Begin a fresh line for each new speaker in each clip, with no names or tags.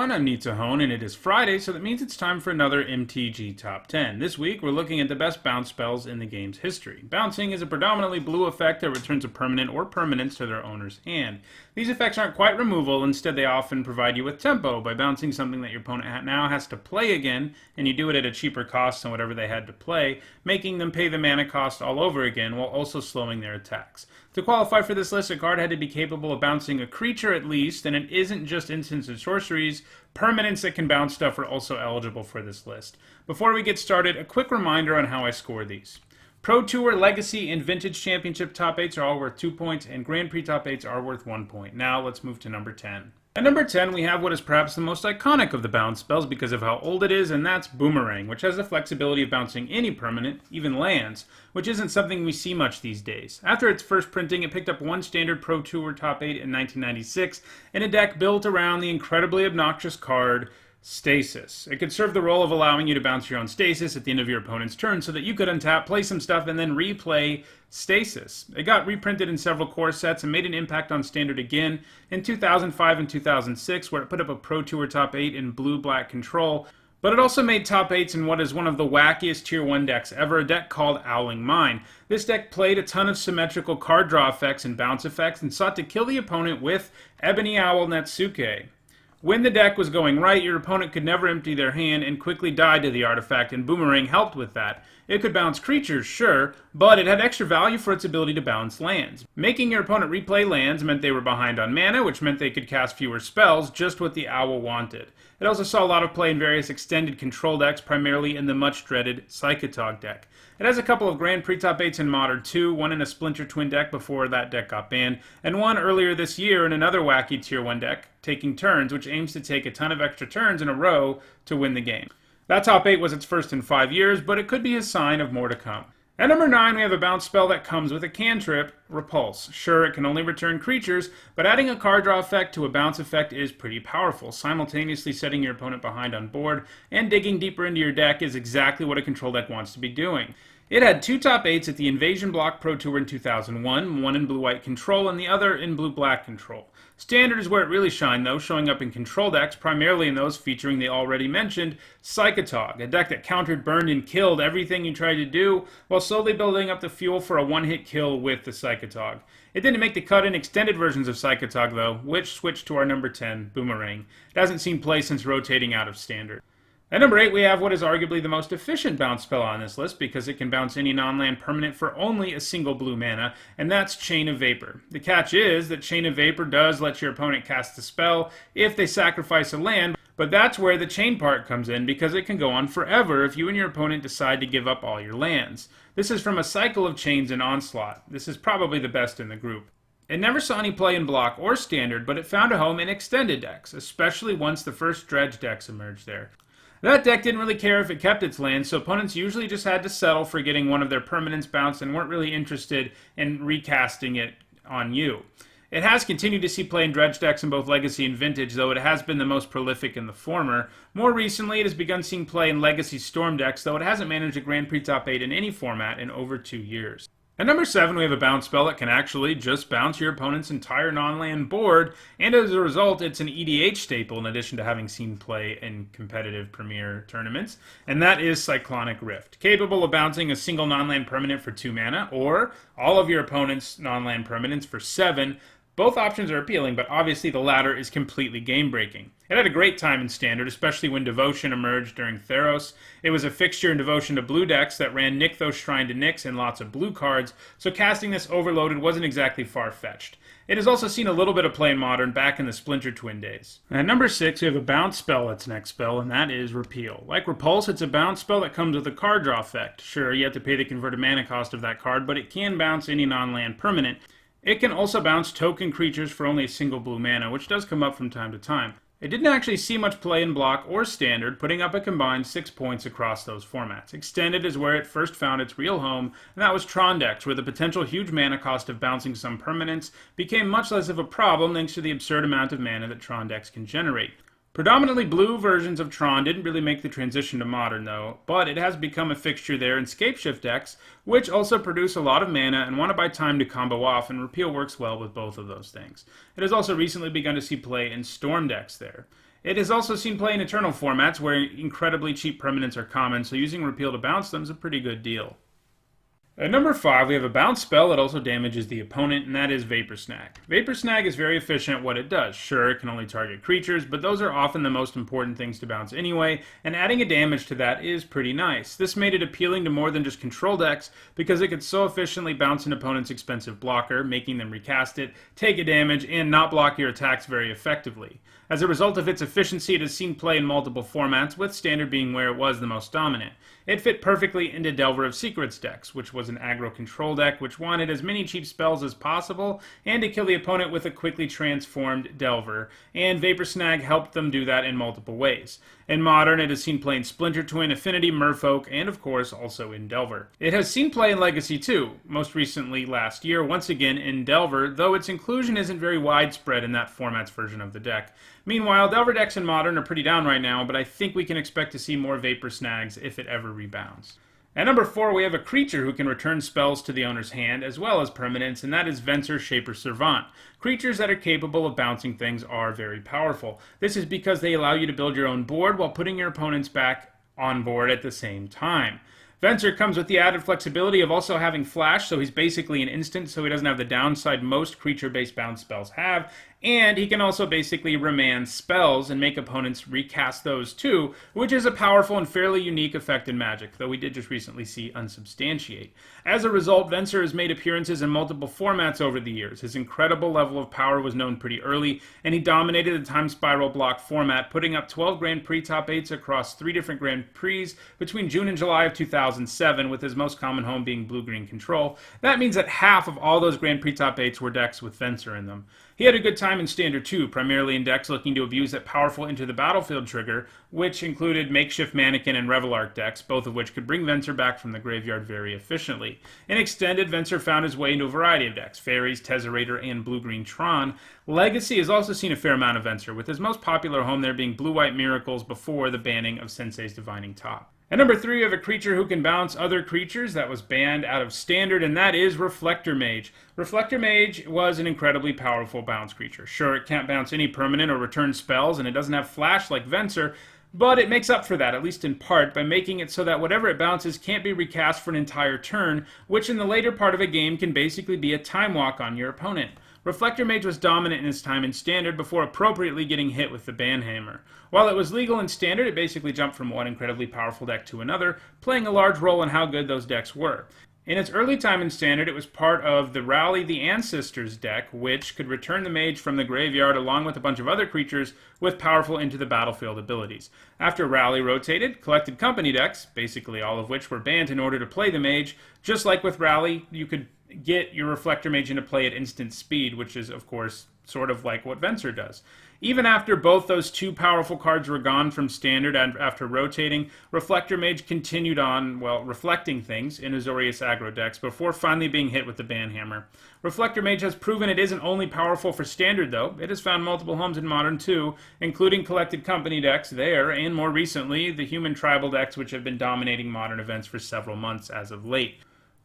everyone, I'm Hone, and it is Friday, so that means it's time for another MTG Top 10. This week, we're looking at the best bounce spells in the game's history. Bouncing is a predominantly blue effect that returns a permanent or permanents to their owner's hand. These effects aren't quite removal, instead they often provide you with tempo by bouncing something that your opponent now has to play again, and you do it at a cheaper cost than whatever they had to play, making them pay the mana cost all over again, while also slowing their attacks. To qualify for this list, a card had to be capable of bouncing a creature at least, and it isn't just instants and sorceries. Permanents that can bounce stuff are also eligible for this list. Before we get started, a quick reminder on how I score these. Pro Tour, Legacy, and Vintage Championship top 8s are all worth 2 points, and Grand Prix top 8s are worth 1 point. Now let's move to number 10. At number 10, we have what is perhaps the most iconic of the bounce spells because of how old it is, and that's Boomerang, which has the flexibility of bouncing any permanent, even lands, which isn't something we see much these days. After its first printing, it picked up one standard Pro Tour top 8 in 1996, in a deck built around the incredibly obnoxious card Stasis. It could serve the role of allowing you to bounce your own Stasis at the end of your opponent's turn so that you could untap, play some stuff, and then replay Stasis. It got reprinted in several core sets and made an impact on Standard again in 2005 and 2006, where it put up a Pro Tour top 8 in blue-black control, but it also made top 8s in what is one of the wackiest Tier 1 decks ever, a deck called Owling Mine. This deck played a ton of symmetrical card draw effects and bounce effects and sought to kill the opponent with Ebony Owl Netsuke. When the deck was going right, your opponent could never empty their hand and quickly die to the artifact, and Boomerang helped with that. It could bounce creatures, sure, but it had extra value for its ability to bounce lands. Making your opponent replay lands meant they were behind on mana, which meant they could cast fewer spells, just what the Owl wanted. It also saw a lot of play in various extended control decks, primarily in the much-dreaded Psychotog deck. It has a couple of Grand Prix top 8s in Modern too, one in a Splinter Twin deck before that deck got banned, and one earlier this year in another wacky Tier 1 deck, Taking Turns, which aims to take a ton of extra turns in a row to win the game. That top 8 was its first in 5 years, but it could be a sign of more to come. At number 9, we have a bounce spell that comes with a cantrip, Repulse. Sure, it can only return creatures, but adding a card draw effect to a bounce effect is pretty powerful. Simultaneously setting your opponent behind on board and digging deeper into your deck is exactly what a control deck wants to be doing. It had 2 top 8s at the Invasion Block Pro Tour in 2001, one in blue-white control and the other in blue-black control. Standard is where it really shined though, showing up in control decks, primarily in those featuring the already mentioned Psychotog, a deck that countered, burned, and killed everything you tried to do, while slowly building up the fuel for a one-hit kill with the Psychotog. It didn't make the cut in extended versions of Psychotog though, which switched to our number 10, Boomerang. It hasn't seen play since rotating out of Standard. At number 8, we have what is arguably the most efficient bounce spell on this list because it can bounce any non-land permanent for only a single blue mana, and that's Chain of Vapor. The catch is that Chain of Vapor does let your opponent cast the spell if they sacrifice a land, but that's where the chain part comes in because it can go on forever if you and your opponent decide to give up all your lands. This is from a cycle of chains in Onslaught. This is probably the best in the group. It never saw any play in block or standard, but it found a home in extended decks, especially once the first dredge decks emerged there. That deck didn't really care if it kept its lands, so opponents usually just had to settle for getting one of their permanents bounced and weren't really interested in recasting it on you. It has continued to see play in dredge decks in both Legacy and Vintage, though it has been the most prolific in the former. More recently, it has begun seeing play in Legacy Storm decks, though it hasn't managed a Grand Prix top 8 in any format in over 2 years. At number 7, we have a bounce spell that can actually just bounce your opponent's entire non-land board, and as a result, it's an EDH staple in addition to having seen play in competitive Premier tournaments, and that is Cyclonic Rift. Capable of bouncing a single non-land permanent for 2 mana, or all of your opponent's non-land permanents for 7. Both options are appealing, but obviously the latter is completely game-breaking. It had a great time in Standard, especially when Devotion emerged during Theros. It was a fixture in Devotion to blue decks that ran Nykthos Shrine to Nyx and lots of blue cards, so casting this overloaded wasn't exactly far-fetched. It has also seen a little bit of play in Modern back in the Splinter Twin days. At number 6, we have a bounce spell its next spell, and that is Repeal. Like Repulse, it's a bounce spell that comes with a card draw effect. Sure, you have to pay the converted mana cost of that card, but it can bounce any non-land permanent. It can also bounce token creatures for only a single blue mana, which does come up from time to time. It didn't actually see much play in block or standard, putting up a combined 6 points across those formats. Extended is where it first found its real home, and that was Tron decks, where the potential huge mana cost of bouncing some permanents became much less of a problem thanks to the absurd amount of mana that Tron decks can generate. Predominantly blue versions of Tron didn't really make the transition to Modern though, but it has become a fixture there in Scapeshift decks, which also produce a lot of mana and want to buy time to combo off, and Repeal works well with both of those things. It has also recently begun to see play in Storm decks there. It is also seen play in Eternal formats where incredibly cheap permanents are common, so using Repeal to bounce them is a pretty good deal. At number 5, we have a bounce spell that also damages the opponent, and that is Vapor Snag. Vapor Snag is very efficient at what it does. Sure, it can only target creatures, but those are often the most important things to bounce anyway, and adding a damage to that is pretty nice. This made it appealing to more than just control decks, because it could so efficiently bounce an opponent's expensive blocker, making them recast it, take a damage, and not block your attacks very effectively. As a result of its efficiency, it has seen play in multiple formats, with Standard being where it was the most dominant. It fit perfectly into Delver of Secrets decks, which was an aggro control deck which wanted as many cheap spells as possible and to kill the opponent with a quickly transformed Delver, and Vapor Snag helped them do that in multiple ways. In Modern, it has seen play in Splinter Twin, Affinity, Merfolk, and of course also in Delver. It has seen play in Legacy too, most recently last year, once again in Delver, though its inclusion isn't very widespread in that format's version of the deck. Meanwhile, Delver decks in Modern are pretty down right now, but I think we can expect to see more Vapor Snags if it ever rebounds. At number 4, we have a creature who can return spells to the owner's hand, as well as permanents, and that is Venser, Shaper, Savant. Creatures that are capable of bouncing things are very powerful. This is because they allow you to build your own board while putting your opponents back on board at the same time. Venser comes with the added flexibility of also having flash, so he's basically an instant, so he doesn't have the downside most creature-based bounce spells have, and he can also basically remand spells and make opponents recast those too, which is a powerful and fairly unique effect in Magic, though we did just recently see Unsubstantiate. As a result, Venser has made appearances in multiple formats over the years. His incredible level of power was known pretty early, and he dominated the Time Spiral block format, putting up 12 Grand Prix top 8s across 3 different Grand Prix between June and July of 2007, with his most common home being Blue-Green Control. That means that half of all those Grand Prix top 8s were decks with Venser in them. He had a good time in Standard too, primarily in decks looking to abuse that powerful Into the Battlefield trigger, which included Makeshift Mannequin and Revelark decks, both of which could bring Venser back from the graveyard very efficiently. In Extended, Venser found his way into a variety of decks, Fairies, Tezzerator, and Blue-Green Tron. Legacy has also seen a fair amount of Venser, with his most popular home there being Blue-White Miracles before the banning of Sensei's Divining Top. At number 3, we have a creature who can bounce other creatures that was banned out of Standard, and that is Reflector Mage. Reflector Mage was an incredibly powerful bounce creature. Sure, it can't bounce any permanent or return spells, and it doesn't have flash like Venser, but it makes up for that, at least in part, by making it so that whatever it bounces can't be recast for an entire turn, which in the later part of a game can basically be a time walk on your opponent. Reflector Mage was dominant in its time in Standard before appropriately getting hit with the Banhammer. While it was legal in Standard, it basically jumped from one incredibly powerful deck to another, playing a large role in how good those decks were. In its early time in Standard, it was part of the Rally the Ancestors deck, which could return the Mage from the graveyard along with a bunch of other creatures with powerful Into the Battlefield abilities. After Rally rotated, Collected Company decks, basically all of which were banned in order to play the Mage, just like with Rally, you could get your Reflector Mage into play at instant speed, which is, of course, sort of like what Venser does. Even after both those two powerful cards were gone from Standard and after rotating, Reflector Mage continued on, well, reflecting things in Azorius aggro decks before finally being hit with the Banhammer. Reflector Mage has proven it isn't only powerful for Standard, though. It has found multiple homes in Modern, too, including Collected Company decks there, and more recently, the Human Tribal decks, which have been dominating Modern events for several months as of late.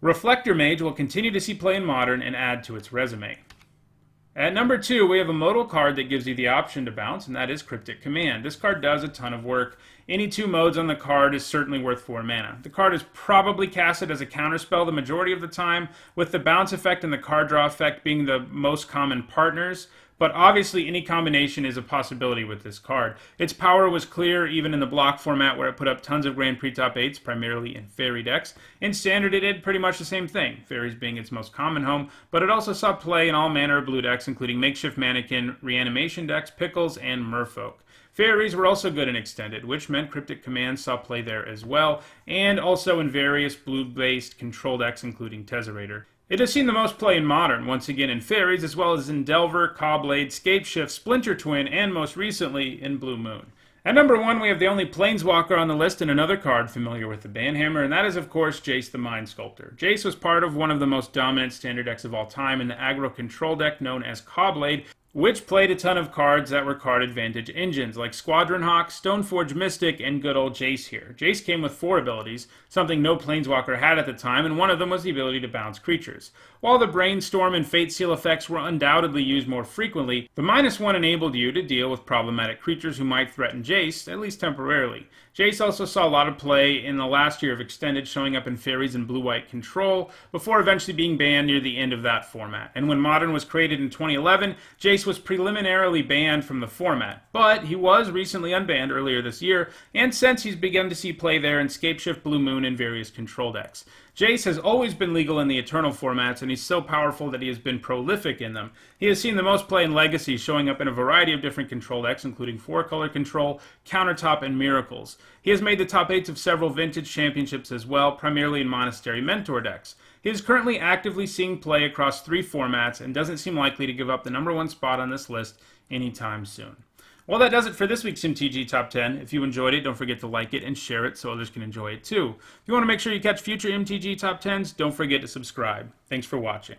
Reflector Mage will continue to see play in Modern and add to its resume. At number 2, we have a modal card that gives you the option to bounce, and that is Cryptic Command. This card does a ton of work. Any 2 modes on the card is certainly worth 4 mana. The card is probably casted as a counterspell the majority of the time, with the bounce effect and the card draw effect being the most common partners, but obviously any combination is a possibility with this card. Its power was clear even in the block format where it put up tons of Grand Prix top 8s, primarily in Fairy decks. In Standard it did pretty much the same thing, Fairies being its most common home, but it also saw play in all manner of blue decks, including Makeshift Mannequin, Reanimation decks, Pickles, and Merfolk. Fairies were also good in Extended, which meant Cryptic Command saw play there as well, and also in various blue-based control decks, including Tezzerator. It has seen the most play in Modern, once again in Fairies, as well as in Delver, Cobblade, Scapeshift, Splinter Twin, and most recently in Blue Moon. At number 1, we have the only Planeswalker on the list and another card familiar with the Banhammer, and that is, of course, Jace the Mind Sculptor. Jace was part of one of the most dominant Standard decks of all time in the aggro control deck known as Cobblade, which played a ton of cards that were card advantage engines, like Squadron Hawk, Stoneforge Mystic, and good old Jace here. Jace came with 4 abilities, something no Planeswalker had at the time, and one of them was the ability to bounce creatures. While the Brainstorm and Fate Seal effects were undoubtedly used more frequently, the -1 enabled you to deal with problematic creatures who might threaten Jace, at least temporarily. Jace also saw a lot of play in the last year of Extended, showing up in Fairies and Blue-White Control, before eventually being banned near the end of that format. And when Modern was created in 2011, Jace was preliminarily banned from the format, but he was recently unbanned earlier this year, and since he's begun to see play there in Scapeshift, Blue Moon, and various control decks. Jace has always been legal in the Eternal formats, and he's so powerful that he has been prolific in them. He has seen the most play in Legacy, showing up in a variety of different control decks, including 4-color control, Countertop, and Miracles. He has made the top 8s of several Vintage Championships as well, primarily in Monastery Mentor decks. He is currently actively seeing play across 3 formats, and doesn't seem likely to give up the #1 spot on this list anytime soon. Well, that does it for this week's MTG Top 10. If you enjoyed it, don't forget to like it and share it so others can enjoy it too. If you want to make sure you catch future MTG Top 10s, don't forget to subscribe. Thanks for watching.